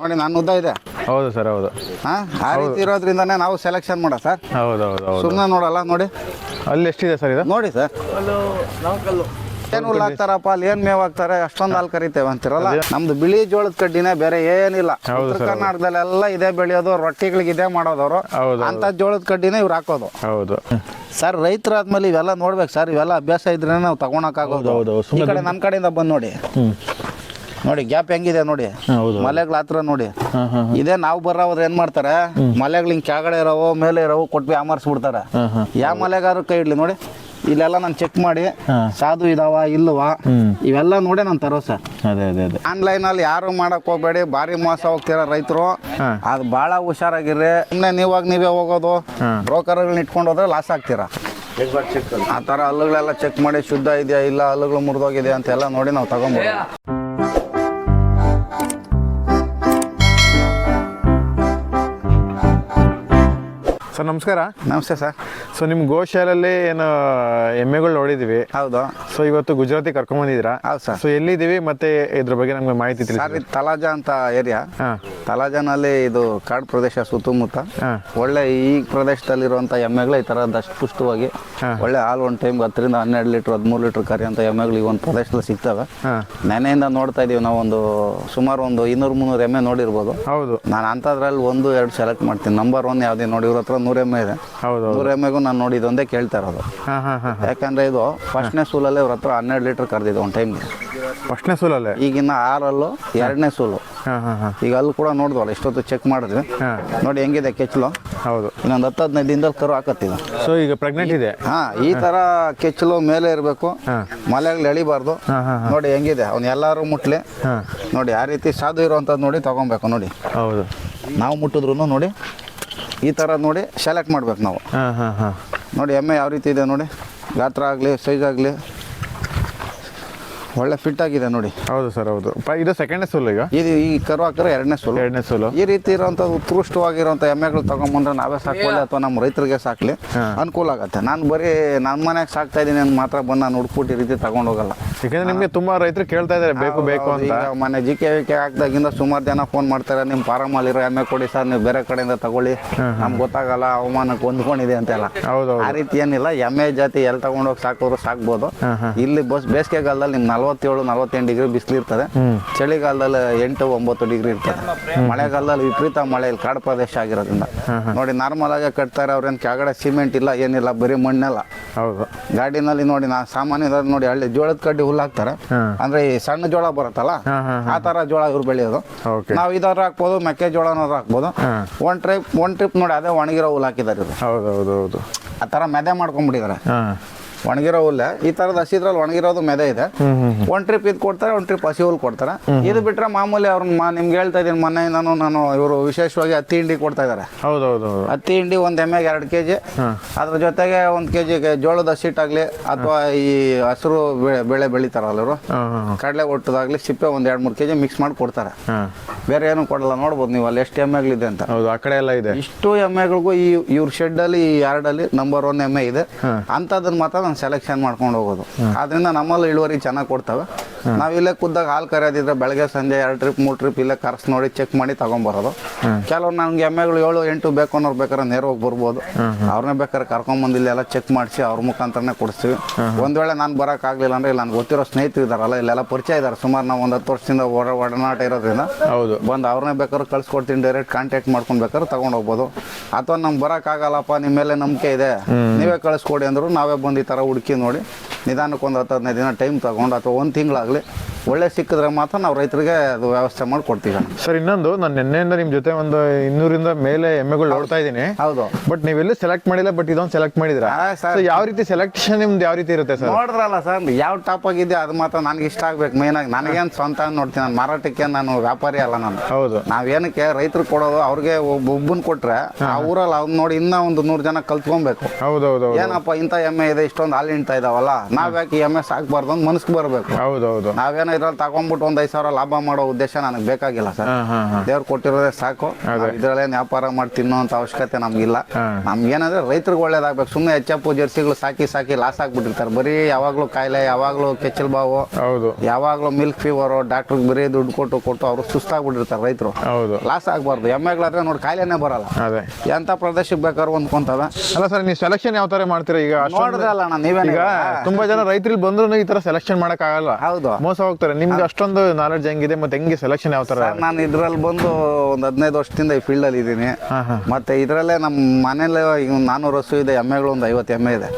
ನೋಡಿ ನನ್ನ ಉದ್ದ ಇದೆ. ಹೌದು ಸರ್, ಹೌದು. ಆ ರೀತಿ ಇರೋದ್ರಿಂದಾನೇ ನಾವು ಸೆಲೆಕ್ಷನ್ ಮಾಡೋ ಸರ್. ಹೌದು ಹೌದು ಹೌದು. ಸುಮ್ಮನೆ ನೋಡಲ್ಲ ನೋಡಿ. ಅಲ್ಲಿ ಎಷ್ಟಿದೆ ಸರ್ ಇದು? ನೋಡಿ ಸರ್, ಏನು ಹುಲ್ಲು ಹಾಕ್ತಾರಪ್ಪ, ಅಲ್ಲಿ ಏನ್ ಮೇವ್ ಹಾಕ್ತಾರೆ, ಅಷ್ಟೊಂದು ಹಾಲು ಕರಿತೇವೆ ಅಂತಿರಲ್ಲ. ನಮ್ದು ಬಿಳಿ ಜೋಳದ ಕಡ್ಡಿನೇ, ಬೇರೆ ಏನಿಲ್ಲ. ಉತ್ತರ ಕರ್ನಾಟಕದಲ್ಲೆಲ್ಲ ಇದೇ ಬೆಳೆಯೋದು, ರೊಟ್ಟಿಗಳಿಗೆ ಇದೇ ಮಾಡೋದವ್ರು. ಅಂತ ಜೋಳದ ಕಡ್ಡಿನೇ ಇವ್ರು ಹಾಕೋದು. ಹೌದು ಸರ್, ರೈತರಾದ್ಮೇಲೆ ಇವೆಲ್ಲ ನೋಡ್ಬೇಕು ಸರ್. ಇವೆಲ್ಲ ಅಭ್ಯಾಸ ಇದ್ರೆ ನಾವು ತಗೊಳಕಾಗೋದು. ಈ ಕಡೆ ನನ್ನ ಕಡೆಯಿಂದ ಬಂದು ನೋಡಿ, ನೋಡಿ ಗ್ಯಾಪ್ ಹೆಂಗಿದೆ ನೋಡಿ, ಮಲೆಗಳ ಹತ್ರ ನೋಡಿ. ಇದೇ ನಾವು ಬರೋವ್ರು ಏನ್ ಮಾಡ್ತಾರೆ, ಮಲೆಗಳು ಹಿಂಗ್ ಕೆಳಗಡೆ ಇರೋವು ಮೇಲೆ ಇರೋವು ಕೊಟ್ಬಿ ಆಮರ್ಸ್ಬಿಡ್ತಾರೆ. ಯಾವ ಮಲೆಗಾರು ಕೈ ಇಡ್ಲಿ ನೋಡಿ, ಇಲ್ಲೆಲ್ಲ ನಾನು ಚೆಕ್ ಮಾಡಿ ಸಾಧು ಇದಾವ ಇಲ್ವಾ ಇವೆಲ್ಲ ನೋಡಿ ನಾನು ತರೋ ಸರ್. ಅದೇ ಅದೇ ಅದೇ. ಆನ್ಲೈನ್ ಅಲ್ಲಿ ಯಾರು ಮಾಡಕ್ ಹೋಗ್ಬೇಡಿ, ಭಾರಿ ಮೋಸ ಹೋಗ್ತೀರ ರೈತರು. ಅದು ಬಹಳ ಹುಷಾರಾಗಿರ್ರಿ. ಸುಮ್ಮನೆ ನೀವೇ ಹೋಗೋದು, ಬ್ರೋಕರ್ಗಳನ್ನ ಇಟ್ಕೊಂಡು ಹೋದ್ರೆ ಲಾಸ್ ಆಗ್ತೀರಾ. ಆ ಥರ ಹಲ್ಲುಗಳೆಲ್ಲ ಚೆಕ್ ಮಾಡಿ ಶುದ್ಧ ಇದೆಯಾ ಇಲ್ಲ, ಹಲ್ಲುಗಳು ಮುರಿದೋಗಿದೆಯಾ ಅಂತೆಲ್ಲ ನೋಡಿ ನಾವು ತಗೊಂಬೋದು. ಸರ್ ನಮಸ್ಕಾರ. ನಮಸ್ತೆ ಸರ್. ಸೊ ನಿಮ್ಮ ಗೋಶಾಲಲ್ಲಿ ಏನು ಎಮ್ಮೆಗಳು ನೋಡಿದ್ವಿ. ಹೌದು. ಸೊ ಇವತ್ತು ಗುಜರಾತಿ ಕರ್ಕೊಂಡ್ಬಂದಿದ್ದೀರಾ? ಹೌದು ಸರ್. ಸೊ ಎಲ್ಲಿದ್ದೀವಿ ಮತ್ತೆ ಇದ್ರ ಬಗ್ಗೆ ನಮ್ಗೆ ಮಾಹಿತಿ ತಿಳಿಸಿ. ಸರ್, ಇದು ತಲಾಜ ಅಂತ ಏರಿಯಾ. ತಲಾಜನಲ್ಲಿ ಇದು ಕಾಡು ಪ್ರದೇಶ ಸುತ್ತಮುತ್ತ. ಒಳ್ಳೆ ಈ ಪ್ರದೇಶದಲ್ಲಿರುವಂಥ ಎಮ್ಮೆಗಳು ಈ ಥರ ದಷ್ಟಪುಷ್ಟವಾಗಿ ಒಳ್ಳೆ ಹಾಲು ಒಂದು ಟೈಮ್ 10 ರಿಂದ 12 ಲೀಟ್ರ್ 13 ಲೀಟ್ರ್ ಕರಿಯಂಥ ಎಮ್ಮೆಗಳು ಈ ಒಂದು ಪ್ರದೇಶದಲ್ಲಿ ಸಿಗ್ತವೆ. ನೆನೆಯಿಂದ ನೋಡ್ತಾ ಇದೀವಿ ನಾವು. ಸುಮಾರು ಒಂದು 200-300 ಎಮ್ಮೆ ನೋಡಿರ್ಬೋದು. ಹೌದು. ನಾನು ಅಂಥದ್ರಲ್ಲಿ 1-2 ಸೆಲೆಕ್ಟ್ ಮಾಡ್ತೀನಿ. ನಂಬರ್ 1 ಯಾವುದೇ ನೋಡಿ, ಇವ್ರ ಹತ್ರ 100 ಎಮ್ಮೆ ಇದೆ. 100 ಎಮ್ಮೆಗೂ ನಾನು ನೋಡಿದೊಂದೇ ಕೇಳ್ತಾ ಇರೋದು. ಯಾಕಂದ್ರೆ ಇದು ಫಸ್ಟ್ನೇ ಸೂಲಲ್ಲೇ ಇವ್ರ ಹತ್ರ 12 ಲೀಟ್ರ್ ಕರೆದಿದ್ದು ಒಂದು ಟೈಮ್ಗೆ. ಫಸ್ಟ್ನೇ ಸೂಲಲ್ಲೇ? ಈಗಿನ 6 2ನೇ ಸೂಲು. ಈಗ ಅಲ್ಲಿ ಕೂಡ ನೋಡಿದ್ವಲ್ಲ, ಇಷ್ಟೊತ್ತು ಚೆಕ್ ಮಾಡಿದ್ವಿ. ನೋಡಿ ಹೆಂಗಿದೆ ಕೆಚ್ಚಲು. ಹೌದು. ಇನ್ನೊಂದು 10-15 ದಿನದಲ್ಲಿ ಕರು ಹಾಕತ್ತಿದೆ. ಸೊ ಈಗ ಪ್ರೆಗ್ನೆಂಟ್ ಇದೆ. ಈ ತರ ಕೆಚ್ಚಲು ಮೇಲೆ ಇರಬೇಕು, ಮಲೆಗಳು ಎಳಿಬಾರ್ದು. ನೋಡಿ ಹೆಂಗಿದೆ, ಅವ್ನು ಎಲ್ಲಾರು ಮುಟ್ಲಿ. ನೋಡಿ ಆ ರೀತಿ ಸಾಧು ಇರುವಂಥದ್ದು ನೋಡಿ ತಗೊಬೇಕು. ನೋಡಿ ಹೌದು, ನಾವು ಮುಟ್ಟಿದ್ರು ನೋಡಿ ಈ ಥರ ನೋಡಿ ಸೆಲೆಕ್ಟ್ ಮಾಡ್ಬೇಕು ನಾವು. ನೋಡಿ ಎಮ್ಮೆ ಯಾವ ರೀತಿ ಇದೆ ನೋಡಿ, ಗಾತ್ರ ಆಗಲಿ ಸೈಜ್ ಆಗಲಿ ಒಳ್ಳೆ ಫಿಟ್ ಆಗಿದೆ ನೋಡಿ. ಹೌದು ಸರ್, ಹೌದು. ಇದು ಸೆಕೆಂಡ್ನೇ ಸೋಲು. ಈಗ ಇದು ಈ ಕರು ಹಾಕಿದ್ರೆ 2ನೇ ಸೋಲು. ಈ ರೀತಿ ಇರೋಂಥದ್ದು ಉತ್ಕೃಷ್ಟವಾಗಿರೋಂಥ ಎಮ್ಮೆಗಳು ತಗೊಂಬಂದ್ರೆ ನಾವೇ ಸಾಕೊಳ್ಳಿ ಅಥವಾ ನಮ್ಮ ರೈತರಿಗೆ ಸಾಕಲಿ, ಅನುಕೂಲ ಆಗುತ್ತೆ. ನಾನು ಬರೀ ನನ್ನ ಮನೆಗೆ ಸಾಕ್ತಾ ಇದ್ದೀನಿ ಅಂತ ಮಾತ್ರ ಬಂದು ನಾನು ಹುಡುಕ್ಬಿಟ್ಟು ಈ ರೀತಿ ತಗೊಂಡು ಹೋಗಲ್ಲ. ಯಾಕಂದ್ರೆ ನಿಮಗೆ ತುಂಬಾ ರೈತರು ಕೇಳ್ತಾ ಇದ್ದಾರೆ ಬೇಕು ಅಂತ. ಈಗ ಮನೆ GK ಹಾಕಿದಾಗಿಂದ ಸುಮಾರು ಜನ ಫೋನ್ ಮಾಡ್ತಾರೆ, ನಿಮ್ಮ ಫಾರಮಲ್ಲಿರೋ ಎಮ್ಮೆ ಕೊಡಿ ಸರ್, ನೀವು ಬೇರೆ ಕಡೆಯಿಂದ ತಗೊಳ್ಳಿ, ನಮ್ಗೆ ಗೊತ್ತಾಗಲ್ಲ, ಅವಮಾನಕ್ಕೆ ಹೊಂದ್ಕೊಂಡಿದೆ ಅಂತೆಲ್ಲ. ಆ ರೀತಿ ಏನಿಲ್ಲ. ಎಮ್ಮೆ ಜಾತಿ ಎಲ್ಲಿ ತಗೊಂಡೋಗಿ ಸಾಕೋರು ಸಾಕ್ಬೋದು. ಇಲ್ಲಿ ಬೇಸಿಗೆಗಾಲದಲ್ಲಿ ನಿಮ್ಗೆ 47-48 ಡಿಗ್ರಿ ಬಿಸಿಲು ಇರ್ತದೆ. ಚಳಿಗಾಲದಲ್ಲಿ 8-9 ಡಿಗ್ರಿ ಇರ್ತದೆ. ಮಳೆಗಾಲದಲ್ಲಿ ವಿಪರೀತ ಮಳೆ. ಇಲ್ಲಿ ಕಾಡು ಪ್ರದೇಶ ಆಗಿರೋದ್ರಿಂದ ನೋಡಿ ನಾರ್ಮಲ್ ಆಗಿ ಕಟ್ತಾರೆ. ಅವ್ರೇನು ಕೆಳಗಡೆ ಸಿಮೆಂಟ್ ಇಲ್ಲ ಏನಿಲ್ಲ, ಬರೀ ಮಣ್ಣೆಲ್ಲ. ಹೌದು. ಗಾಡಿನಲ್ಲಿ ನೋಡಿ ನಾ ಸಾಮಾನ್ಯ ನೋಡಿ ಹಳ್ಳಿ ಜೋಳದ ಕಡ್ಡಿ ಹುಲ್ಲು ಹಾಕ್ತಾರೆ. ಅಂದ್ರೆ ಈ ಸಣ್ಣ ಜೋಳ ಬರುತ್ತಲ್ಲ, ಆ ತರ ಜೋಳ ಇವ್ರು ಬೆಳೆಯೋದು. ನಾವು ಇದಾದ್ರು ಹಾಕ್ಬೋದು, ಮೆಕ್ಕೆಜೋಳನಾದ್ರು ಹಾಕ್ಬೋದು. ಒನ್ ಟ್ರಿಪ್ ನೋಡಿ ಅದೇ ಒಣಗಿರೋ ಹುಲ್ಲು ಹಾಕಿದ್ದಾರೆ ಇವರು. ಹೌದು. ಆ ತರ ಮೆದೆ ಮಾಡ್ಕೊಂಡ್ಬಿಟ್ಟಿದ್ದಾರೆ. ಒಣಗಿರೋ ಹುಲ್ಲೆ ಈ ತರದ ಹಸಿದ್ರಲ್ಲಿ ಒಣಗಿರೋದು ಮೆದೆ ಇದೆ. ಒಂದು ಟ್ರಿಪ್ ಇದು ಕೊಡ್ತಾರೆ, ಒಂದು ಟ್ರಿಪ್ ಹಸಿ ಹುಲ್ಲು ಕೊಡ್ತಾರೆ. ಇದು ಬಿಟ್ರೆ ಮಾಮೂಲಿ ಅವ್ರನ್ನ ನಿಮ್ಗೆ ಹೇಳ್ತಾ ಇದ್ದೀನಿ, ಮೊನ್ನೆ ನಾನು ಇವರು ವಿಶೇಷವಾಗಿ ಹತ್ತಿ ಹಿಂಡಿ ಕೊಡ್ತಾ ಇದ್ದಾರೆ. ಹತ್ತಿ ಹಿಂಡಿ ಒಂದು ಎಮ್ಮೆಗೆ 2 kg, ಅದ್ರ ಜೊತೆಗೆ 1 kg ಜೋಳದ ಹಸಿಟ್ಟಾಗ್ಲಿ ಅಥವಾ ಈ ಹಸಿರು ಬೆಳೆ ಬೆಳಿತಾರಲ್ಲ ಇವರು, ಕಡಲೆ ಒಟ್ಟದಾಗ್ಲಿ ಸಿಪ್ಪೆ 1-2-3 kg ಮಿಕ್ಸ್ ಮಾಡಿ ಕೊಡ್ತಾರೆ. ಬೇರೆ ಏನು ಕೊಡಲ್ಲ. ನೋಡ್ಬೋದು ನೀವು ಅಲ್ಲಿ ಎಷ್ಟು ಎಮ್ಮೆಗಳಿದೆ ಅಂತ. ಆ ಕಡೆ ಎಲ್ಲ ಇದೆ. ಇಷ್ಟು ಎಮ್ಮೆಗಳಿಗೂ ಇವ್ರ ಶೆಡ್ ಅಲ್ಲಿ, ಈ ಯಾರ್ಡಲ್ಲಿ ನಂಬರ್ 1 ಎಮ್ಮೆ ಇದೆ. ಅಂತದನ್ನ ಮಾತ್ರ ಸೆಲೆಕ್ಷನ್ ಮಾಡ್ಕೊಂಡು ಹೋಗೋದು. ಆದ್ರಿಂದ ನಮ್ಮಲ್ಲಿ ಇಳುವರಿ ಚೆನ್ನಾಗಿ ಕೊಡ್ತವೆ. ನಾವಿಲ್ಲೇ ಖುದ್ದಾಗ ಹಾಲು ಕರೆಯೋದಿದ್ರೆ ಬೆಳಗ್ಗೆ ಸಂಜೆ 2 ಟ್ರಿಪ್ 3 ಟ್ರಿಪ್ ಇಲ್ಲೇ ಕರ್ಸ್ ನೋಡಿ ಚೆಕ್ ಮಾಡಿ ತಗೊಂಡ್ಬರೋದು. ಕೆಲವ್ರು ನಮ್ಗೆ ಎಮ್ಮೆಗಳು 7-8 ಬೇಕು ಅನ್ನೋರು ಬೇಕಾದ್ರೆ ನೇರವಾಗಿ ಬರ್ಬೋದು. ಅವ್ರನ್ನೇ ಬೇಕಾದ್ರೆ ಕರ್ಕೊಂಬಂದು ಇಲ್ಲೆಲ್ಲ ಚೆಕ್ ಮಾಡಿಸಿ ಅವ್ರ ಮುಖಾಂತರನೇ ಕೊಡಿಸ್ತೀವಿ. ಒಂದ್ ವೇಳೆ ನಾನು ಬರೋಕ್ಕಾಗಲಿಲ್ಲ ಅಂದ್ರೆ ಇಲ್ಲಿ ನನ್ಗೆ ಗೊತ್ತಿರೋ ಸ್ನೇಹಿತರು ಇದಾರಲ್ಲ, ಇಲ್ಲೆಲ್ಲ ಪರಿಚಯ ಇದ್ದಾರೆ. ಸುಮಾರು ನಾವು ಒಂದು 10 ವರ್ಷದಿಂದ ಒಡನಾಟ ಇರೋದ್ರಿಂದ ಬಂದು ಅವ್ರನ್ನೇ ಬೇಕಾದ್ರೆ ಕಳ್ಸಿಕೊಡ್ತೀನಿ. ಡೈರೆಕ್ಟ್ ಕಾಂಟ್ಯಾಕ್ಟ್ ಮಾಡ್ಕೊಂಡು ಬೇಕಾದ್ರೆ ತಗೊಂಡು ಹೋಗ್ಬೋದು. ಅಥವಾ ನಮ್ಗೆ ಬರೋಕ್ಕಾಗಲ್ಲಪ್ಪ, ನಿಮ್ಮ ಮೇಲೆ ನಂಬಿಕೆ ಇದೆ, ನೀವೇ ಕಳಿಸ್ಕೊಡಿ ಅಂದ್ರು ನಾವೇ ಬಂದು ಈ ಥರ ಹುಡುಕಿ ನೋಡಿ ನಿಧಾನಕ್ಕೆ ಒಂದು 10-15 ದಿನ ಟೈಮ್ ತಗೊಂಡು ಅಥವಾ 1 ತಿಂಗಳಾಗಲಿ ಒಳ್ಳೆ ಸಿಕ್ಕಿದ್ರೆ ಮಾತ್ರ ನಾವು ರೈತರಿಗೆ ಅದು ವ್ಯವಸ್ಥೆ ಮಾಡಿ ಕೊಡ್ತೀವಿ. ಸರ್ ಇನ್ನೊಂದು, ನಾನು ನಿನ್ನೆಯಿಂದ ನಿಮ್ಮ ಜೊತೆ ಒಂದು 200ರಿಂದ ಮೇಲೆ ಎಮ್ಮೆಗಳು ನೋಡ್ತಾ ಇದ್ದೀನಿ. ಹೌದು. ಬಟ್ ನೀವೆಲ್ಲೂ ಸೆಲೆಕ್ಟ್ ಮಾಡಿಲ್ಲ, ಬಟ್ ಇದೊಂದು ಸೆಲೆಕ್ಟ್ ಮಾಡಿದ್ರ. ಯಾವ ರೀತಿ ಸೆಲೆಕ್ಷನ್ ನಿಮ್ದು ಯಾವ ರೀತಿ ಇರುತ್ತೆ ಸರ್? ನೋಡಿದ್ರಲ್ಲ ಸರ್, ಯಾವ ಟಾಪ್ ಆಗಿದೆ ಅದು ಮಾತ್ರ ನನಗೆ ಇಷ್ಟ ಆಗ್ಬೇಕು. ಮೇನ್ ಆಗಿ ನನಗೇನು ಸ್ವಂತ ನೋಡ್ತೀನಿ, ನಾನು ಮಾರಾಟಕ್ಕೆ ನಾನು ವ್ಯಾಪಾರಿ ಅಲ್ಲ ನಾನು. ಹೌದು. ನಾವೇನಕ್ಕೆ ರೈತರು ಕೊಡೋದು, ಅವ್ರಿಗೆ ಒಬ್ಬನ್ ಕೊಟ್ರೆ ಆ ಊರಲ್ಲಿ ಅವ್ನು ನೋಡಿ ಇನ್ನೂ ಒಂದು 100 ಜನ ಕಲ್ತ್ಕೊಬೇಕು. ಹೌದೌದು. ಏನಪ್ಪ ಇಂಥ ಎಮ್ಮೆ ಇದೆ, ಇಷ್ಟೊಂದು ಹಾಲು ಹಿಂಡ್ತಾ ಇದಾವಲ್ಲ, ನಾವ್ ಯಾಕೆ ಎಮ್ಮೆ ಸಾಕ್ಬಾರ್ದು ಅಂತ ಮನಸ್ಸಿಗೆ ಬರಬೇಕು. ಹೌದೌದು. ನಾವೇನ ಏನೋ ಇದ್ರಲ್ಲಿ ತಗೊಂಡ್ಬಿಟ್ಟು ಒಂದು 5,000 ಲಾಭ ಮಾಡೋ ಉದ್ದೇಶ ನನಗೆ ಬೇಕಾಗಿಲ್ಲ ಸರ್. ದೇವ್ರು ಕೊಟ್ಟಿರೋದೇ ಸಾಕು. ಇದ್ರಲ್ಲೇನು ವ್ಯಾಪಾರ ಮಾಡಿ ತಿನ್ನೋಂಥ ಅವಶ್ಯಕತೆ ನಮ್ಗಿಲ್ಲ. ನಮ್ಗೇನಂದ್ರೆ ರೈತರಿಗೆ ಒಳ್ಳೇದಾಗ್ಬೇಕು. ಸುಮ್ಮನೆ ಎಚ್ ಜರ್ಸಿಗಳು ಸಾಕಿ ಲಾಸ್ ಆಗ್ಬಿಟ್ಟಿರ್ತಾರೆ. ಬರೀ ಯಾವಾಗ್ಲೂ ಕಾಯಿಲೆ, ಯಾವಾಗ್ಲೂ ಕೆಚ್ಚಲ್ ಬಾವು, ಯಾವಾಗ್ಲೂ ಮಿಲ್ಕ್ ಫೀವರು, ಡಾಕ್ಟರ್ಗೆ ಬರೀ ದುಡ್ಡು ಕೊಟ್ಟು ಅವ್ರು ಸುಸ್ತಾಗ್ಬಿಟ್ಟಿರ್ತಾರೆ ರೈತರು. ಲಾಸ್ ಆಗ್ಬಾರ್ದು. ಎಮ್ಮೆಗಳಾದ್ರೆ ನೋಡಿ ಕಾಯಿಲೆನೇ ಬರಲ್ಲ. ಎಂತ ಪ್ರದೇಶಕ್ಕೆ ಬೇಕಾದ್ರು ಹೊಂದ್ಕೊಂತವೆ. ಅಲ್ಲ ಸರ್, ನೀವು ಸೆಲೆಕ್ಷನ್ ಯಾವ ತರ ಮಾಡ್ತೀರಾ? ಈಗ ನೋಡಿದ್ರಲ್ಲ ಅಣ್ಣ ನೀವೇ, ಈಗ ತುಂಬಾ ಜನ ರೈತರಿಗೆ ಬಂದ್ರು ಈ ತರ ಸೆಲೆಕ್ಷನ್ ಮಾಡಕ್ ಆಗಲ್ಲ. ಹೌದು, ಮೋಸ ಹೋಗ್ತಾರೆ. ನಿಮ್ಗೆ ಅಷ್ಟೊಂದು ನಾಲೆಡ್ಜ್ ಹೆಂಗಿದೆ ಮತ್ತೆ ಹೆಂಗೆ ಸೆಲೆಕ್ಷನ್ ಯಾವ ತರ? ನಾನು ಇದ್ರಲ್ಲಿ ಬಂದು ಒಂದು 15 ವರ್ಷದಿಂದ ಈ ಫೀಲ್ಡ್ ಅಲ್ಲಿ ಇದ್ದೀನಿ. ಮತ್ತೆ ಇದ್ರಲ್ಲೇ ನಮ್ಮ ಮನೇಲಿ ಈಗ 400 ಹಸು ಇದೆ, ಎಮ್ಮೆಗಳು ಒಂದು 50 ಎಮ್ಮೆ ಇದೆ.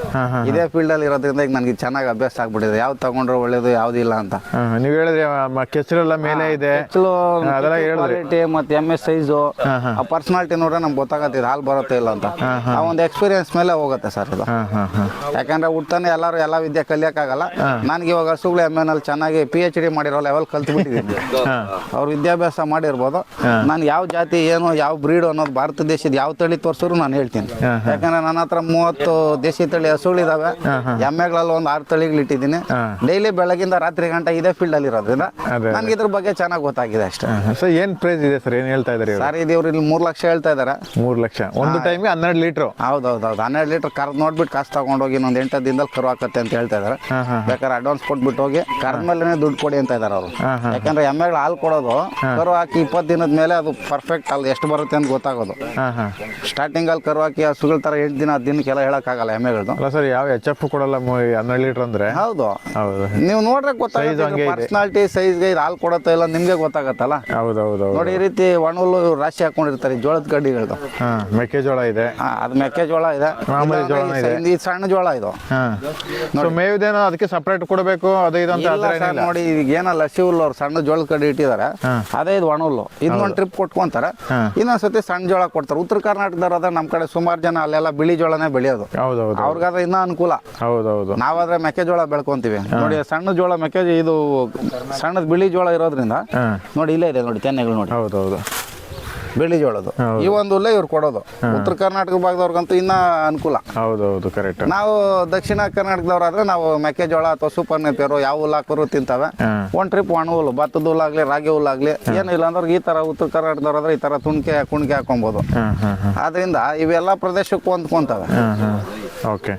ಇದೇ ಫೀಲ್ಡ್ ಅಲ್ಲಿ ಇರೋದ್ರಿಂದ ಈಗ ನನಗೆ ಚೆನ್ನಾಗಿ ಅಭ್ಯಾಸ ಆಗ್ಬಿಟ್ಟಿದೆ, ಯಾವ್ದು ತಗೊಂಡ್ರೆ ಒಳ್ಳೇದು ಯಾವ್ದಿಲ್ಲ ಅಂತ. ನೀವು ಹೇಳಿದ್ರೆ ಕೆಸರೆಲ್ಲ ಮೇಲೆ ಇದೆ, ಕ್ವಾಲಿಟಿ ಮತ್ತೆ ಎಮ್ಮೆ ಸೈಜು, ಪರ್ಸನಾಲಿಟಿ ನೋಡ್ರೆ ನಮ್ಗೆ ಗೊತ್ತಾಗತ್ತಿದೆ ಹಾಲು ಬರುತ್ತೆ ಇಲ್ಲ ಅಂತ. ಆ ಒಂದು ಎಕ್ಸ್ಪೀರಿಯನ್ಸ್ ಮೇಲೆ ಹೋಗುತ್ತೆ ಸರ್ ಇದು. ಯಾಕಂದ್ರೆ ಹುಟ್ಟಾನೆ ಎಲ್ಲರೂ ಎಲ್ಲ ವಿದ್ಯೆ ಕಲಿಯಕ್ಕಾಗಲ್ಲ. ನನಗೆ ಇವಾಗ ಹಸುಗಳು ಎಮ್ಮೆನಲ್ಲಿ ಚೆನ್ನಾಗಿ PhD ಮಾಡಿರೋ ಲೆವೆಲ್ ಕಲ್ತ್ಬಿಟ್ಟಿದ್ದೀನಿ. ಅವ್ರು ವಿದ್ಯಾಭ್ಯಾಸ ಮಾಡಿರ್ಬೋದು. ನಾನು ಯಾವ ಜಾತಿ ಏನು ಯಾವ ಬ್ರೀಡ್ ಅನ್ನೋದು ಭಾರತ ದೇಶದ ಯಾವ ತಳಿ ತೋರಿಸಿದ್ರು ನಾನು ಹೇಳ್ತೀನಿ. ಯಾಕಂದ್ರೆ ನನ್ನ ಹತ್ರ 30 ದೇಶಿ ತಳಿ ಹಸುಗಳಿದಾವೆ. ಎಮ್ಮೆಗಳಲ್ಲಿ ಒಂದು 6 ತಳಿಗಳು ಇಟ್ಟಿದ್ದೀನಿ. ಡೈಲಿ ಬೆಳಗಿಂದ ರಾತ್ರಿ ಗಂಟೆ ಇದೇ ಫೀಲ್ಡ್ ಅಲ್ಲಿ ಇರೋದ್ರಿಂದ ನನ್ಗೆ ಇದ್ರ ಬಗ್ಗೆ ಚೆನ್ನಾಗಿ ಗೊತ್ತಾಗಿದೆ ಅಷ್ಟೇ. ಸರ್ ಏನ್ ಪ್ರೈಸ್ ಇದೆ ಸರ್? ಏನ್ ಹೇಳ್ತಾ ಇದಾರೆ ಸರ್? ಇವ್ರು ಇಲ್ಲಿ 3 ಲಕ್ಷ ಹೇಳ್ತಾ ಇದಾರೆ. 3 ಲಕ್ಷ ಒಂದು ಟೈಮ್ಗೆ 12 ಲೀಟರ್? ಹೌದೌದು, 12 ಲೀಟರ್ ಕರ್ದು ನೋಡ್ಬಿಟ್ಟು ಕಾಸು ತಗೊಂಡೋಗಿ ಇನ್ನೊಂದು 8 ದಿನದಲ್ಲಿ ಕರು ಹಾಕತ್ತೆ ಅಂತ ಹೇಳ್ತಾ ಇದಾರೆ. ಬೇಕಾದ್ರೆ ಅಡ್ವಾನ್ಸ್ ಕೊಟ್ಬಿಟ್ಟು ಹೋಗಿ ಕರ್ದ ಮೇಲೆ ದುಡ್ಡು ಕೊಡಿ ಅಂತ ಇದಾರೆ ಅವರು. ಯಾಕಂದ್ರೆ ಎಮ್ಮೆಗಳು ಹಾಲು ಕೊಡೋದು ಕರು ಹಾಕಿ 20 ದಿನದ ಮೇಲೆ ಅದು ಪರ್ಫೆಕ್ಟ್ ಅಲ್ಲಿ ಎಷ್ಟು ಬರುತ್ತೆ ಅಂತ ಗೊತ್ತಾಗೋದು. ಸ್ಟಾರ್ಟಿಂಗ್ ಅಲ್ಲಿ ಕರು ಹಾಕಿ ಹಸುಗಳ ತರ 8 ದಿನ 10 ದಿನಕ್ಕೆಲ್ಲ ಹೇಳಕ್ಕಾಗಲ್ಲ ಎಮ್ಮೆಗಳದ್ದು. ಅಲ್ಲ ಸರ್, ಯಾವ HF ಕೊಡಲ್ಲ 12 ಲೀಟರ್ ಅಂದ್ರೆ? ಹೌದು, ನೀವು ನೋಡ್ರೆ ಗೊತ್ತಾಗುತ್ತೆ. ಪರ್ಸನಾಲಿಟಿ ಸೈಜ್ಗೆ ಇದು ಹಾಲು ಕೊಡುತ್ತೋ ಇಲ್ಲ ನಿಮ್ಗೆ ಗೊತ್ತಾಗತ್ತಲ್ಲ. ಹೌದೌದು ನೋಡಿ, ಈ ರೀತಿ ಒಣಹುಲ್ಲು ರಾಶಿ ಹಾಕೊಂಡಿರ್ತಾರೆ ಜೋಳದ ಕಡ್ಡಿಗಳದ್ದು. ಮೆಕ್ಕೆಜೋಳ ಇದೆ, ಅದು ಮೆಕ್ಕೆಜೋಳ ಇದೆ, ಇದು ಸಣ್ಣ ಜೋಳ ಇದು. ಮೇವುದೇನೋ ಅದಕ್ಕೆ ಸಪರೇಟ್ ಕೊಡಬೇಕು ಅದು ಇದು ಅಂತ ನೋಡಿ. ಈಗ ಏನಲ್ಲ ಶಿವಲ್ ಅವ್ರು ಸಣ್ಣ ಜೋಳದ ಕಡ್ಡಿ ಇಟ್ಟಿದ್ದಾರೆ, ಅದೇ ಇದು ಒಣಹುಲ್ಲು. ಇನ್ನೊಂದು ಟ್ರಿಪ್ ಕೊಟ್ಕೊಂತಾರೆ, ಇನ್ನೊಂದ್ಸತಿ ಸಣ್ಣ ಜೋಳ ಕೊಡ್ತಾರೆ. ಉತ್ತರ ಕರ್ನಾಟಕದವ್ರು ಅದ ನಮ್ಮ ಕಡೆ ಸುಮಾರು ಜನ ಅಲ್ಲೆಲ್ಲ ಬಿಳಿ ಜೋಳನೇ ಬೆಳೆಯೋದು. ಅವ್ರಿಗಾದ್ರೆ ಇನ್ನೂ ಅನುಕೂಲ. ನಾವಾದ್ರೆ ಮೆಕ್ಕೆಜೋಳ ಬೆಳ್ಕೊಂತೀವಿ. ನೋಡಿ ಸಣ್ಣ ಜೋಳ ಇದು ಸಣ್ಣದ ಬಿಳಿ ಜೋಳ ಇರೋದ್ರಿಂದ ನೋಡಿ ಇಲ್ಲೇ ಇದೆ ನೋಡಿ ತೆನೆಗಳು ನೋಡಿ. ಹೌದೌದು, ಬಿಳಿ ಜೋಳದು ಈ ಒಂದು ಹುಲ್ಲೆ ಇವ್ರು ಕೊಡೋದು. ಉತ್ತರ ಕರ್ನಾಟಕ ಭಾಗದವ್ರಿಗಂತೂ ಇನ್ನ ಅನುಕೂಲ. ಹೌದೌದು, ಕರೆಕ್ಟ್. ದಕ್ಷಿಣ ಕರ್ನಾಟಕದವ್ರಾದ್ರೆ ನಾವು ಮೆಕ್ಕೆಜೋಳ ಅಥವಾ ಸೂಪರ್ ನೆಪಿಯರು ಯಾವ ಹುಲ್ಲು ಹಾಕೋರು ತಿಂತವೆ. ಒಂದ್ ಟ್ರಿಪ್ ಒಣ ಹುಲ್ಲು, ಭತ್ತದ ಹುಲ್ಲಾಗ್ಲಿ ರಾಗಿ ಹುಲ್ಲಾಗ್ಲಿ ಏನಿಲ್ಲ ಅಂದ್ರೆ ಈ ತರ ಉತ್ತರ ಕರ್ನಾಟಕದವ್ರಾದ್ರೆ ಈ ತರ ಕುಣಿಕೆ ಹಾಕೊಬಹುದು. ಆದ್ರಿಂದ ಇವೆಲ್ಲ ಪ್ರದೇಶಕ್ಕೂ ಹೊಂದ್ಕೊಂತವೆ. ಓಕೆ,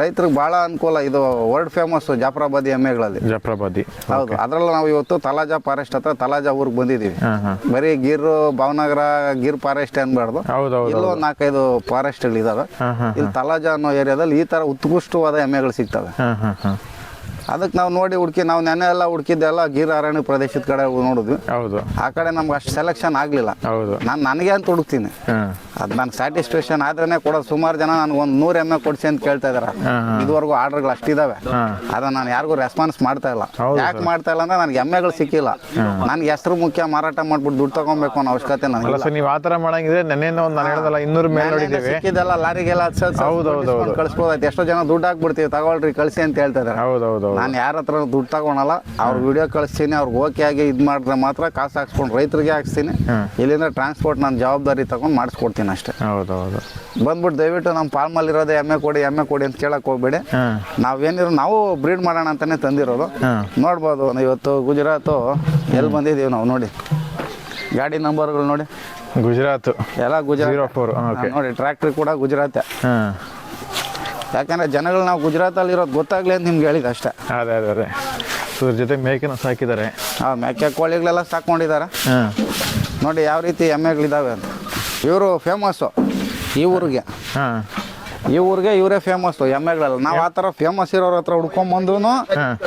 ರೈತರಿಗೆ ಬಹಳ ಅನುಕೂಲ. ಇದು ವರ್ಲ್ಡ್ ಫೇಮಸ್ ಜಾಫ್ರಾಬಾದಿ ಎಮ್ಮೆಗಳಲ್ಲಿ. ಜಾಫ್ರಾಬಾದಿ, ಹೌದು. ಅದ್ರಲ್ಲಿ ನಾವು ಇವತ್ತು ತಲಾಜಾ ಫಾರೆಸ್ಟ್ ಹತ್ರ ತಲಾಜಾ ಊರಿಗೆ ಬಂದಿದ್ದೀವಿ. ಬರೀ ಗಿರ್ ಭಾವನಗರ ಗಿರ್ ಫಾರೆಸ್ಟ್ ಅನ್ಬಾರ್ದು, ಇಲ್ಲೂ 4-5 ಫಾರೆಸ್ಟ್ಗಳಿದಾವೆ. ಇಲ್ಲಿ ತಲಾಜಾ ಅನ್ನೋ ಏರಿಯಾದಲ್ಲಿ ಈ ತರ ಉತ್ಕೃಷ್ಟವಾದ ಎಮ್ಮೆಗಳು ಸಿಗ್ತವೆ. ಅದಕ್ಕೆ ನಾವು ನೋಡಿ ಹುಡುಕಿ, ನಾವು ನೆನೆ ಎಲ್ಲ ಹುಡುಕಿದ್ದೆಲ್ಲ ಗಿರ್ ಅರಣ್ಯ ಪ್ರದೇಶದ ಕಡೆ ನೋಡಿದ್ವಿ. ಆ ಕಡೆ ನಮ್ಗೆ ಅಷ್ಟು ಸೆಲೆಕ್ಷನ್ ಆಗ್ಲಿಲ್ಲ. ನಾನು ನನಗೆ ಅಂತ ಹುಡುಕ್ತೀನಿ, ಅದು ನನ್ನ ಸ್ಯಾಟಿಸ್ಫ್ಯಾಕ್ಷನ್ ಆದ್ರೇನೆ ಕೊಡೋದು. ಸುಮಾರು ಜನ ನನಗೆ ಒಂದು 100 ಎಮ್ಮೆ ಕೊಡ್ಸಿ ಅಂತ ಕೇಳ್ತಾ ಇದಾರೆ. ಇದುವರೆಗೂ ಆರ್ಡರ್ಗಳು ಅಷ್ಟಿದಾವೆ. ಅದನ್ನ ನಾನು ಯಾರಿಗೂ ರೆಸ್ಪಾನ್ಸ್ ಮಾಡ್ತಾ ಇಲ್ಲ. ಯಾಕೆ ಮಾಡ್ತಾ ಇಲ್ಲ ಅಂದ್ರೆ ನನಗೆ ಎಮ್ಮೆಗಳು ಸಿಕ್ಕಿಲ್ಲ. ನನ್ಗೆ ಹೆಸರು ಮುಖ್ಯ, ಮಾರಾಟ ಮಾಡ್ಬಿಟ್ಟು ದುಡ್ಡು ತಗೊಬೇಕು ಅನ್ನೋ ಅವಶ್ಯಕತೆ ನನಗೆ. ನೀವು ಆತರ ಮಾಡಂಗಿದ್ರೆ ನೆನ್ನೆ ಒಂದು ನಾನು ಹೇಳ್ದಲ್ಲ 200 ಮೇಲೆ ನೋಡಿದ್ದೀವಿ. ಸಿಕ್ಕಿದೆಲ್ಲ ಲಾರಿಗೆಲ್ಲ ಕಳಿಸ್ಬೋದಾಯ್ತು. ಎಷ್ಟೋ ಜನ ದುಡ್ಡು ಹಾಕ್ಬಿಡ್ತೀವಿ, ತಗೊಳ್ರಿ ಕಳಿಸಿ ಅಂತ ಹೇಳ್ತಾ ಇದಾರೆ. ನಾನು ಯಾರ ಹತ್ರ ದುಡ್ಡು ತಗೊಳಲ್ಲ. ಅವ್ರ ವಿಡಿಯೋ ಕಳಿಸ್ತೀನಿ, ಅವ್ರಿಗೆ ಓಕೆ ಆಗಿ ಇದು ಮಾಡಿದ್ರೆ ಮಾತ್ರ ಕಾಸು ಹಾಕ್ಸ್ಕೊಂಡು ರೈತರಿಗೆ ಹಾಕ್ಸ್ತೀನಿ. ಇಲ್ಲಿಂದ ಟ್ರಾನ್ಸ್ಪೋರ್ಟ್ ನಾನು ಜವಾಬ್ದಾರಿ ತಗೊಂಡು ಮಾಡಿಸ್ಕೊಡ್ತೀನಿ ಅಷ್ಟೇ. ಬಂದ್ಬಿಟ್ಟು ದಯವಿಟ್ಟು ನಮ್ಮ ಫಾರ್ಮಲ್ಲಿ ಇರೋದೇ ಎಮ್ಮೆ ಕೊಡಿ ಅಂತ ಕೇಳಕ್ ಹೋಗ್ಬೇಡಿ. ನಾವೇನಿರೋ ನಾವು ಬ್ರೀಡ್ ಮಾಡೋಣ ಅಂತಾನೆ ತಂದಿರೋದು. ನೋಡ್ಬೋದು ಇವತ್ತು ಗುಜರಾತು ಎಲ್ಲಿ ಬಂದಿದ್ದೀವಿ ನಾವು ನೋಡಿ. ಗಾಡಿ ನಂಬರ್ಗಳು ನೋಡಿ, ಗುಜರಾತ್ ಎಲ್ಲ ಗುಜರಾತ್ ನೋಡಿ. ಟ್ರ್ಯಾಕ್ಟರ್ ಕೂಡ ಗುಜರಾತೆ. ಯಾಕಂದ್ರೆ ಜನಗಳು ನಾವು ಗುಜರಾತಲ್ಲಿ ಇರೋದು ಗೊತ್ತಾಗ್ಲಿ ಅಂತ ನಿಮ್ಗೆ ಹೇಳಿದ ಅಷ್ಟೇ. ಅದೇ ಇದ್ರ ಜೊತೆ ಮೇಕೆನ ಸಾಕಿದ್ದಾರೆ. ಮೇಕೆ ಕೋಳಿಗಳೆಲ್ಲ ಸಾಕೊಂಡಿದ್ದಾರೆ ನೋಡಿ ಯಾವ ರೀತಿ ಎಮ್ಮೆಗಳಿದಾವೆ ಅಂತ. ಇವರು ಫೇಮಸ್ಸು ಈ ಊರಿಗೆ. ಇವರೇ ಫೇಮಸ್ಸು ಎಮ್ಮೆಗಳೆಲ್ಲ. ನಾವು ಆ ಥರ ಫೇಮಸ್ ಇರೋರ ಹತ್ರ ಹುಡ್ಕೊಂಬಂದು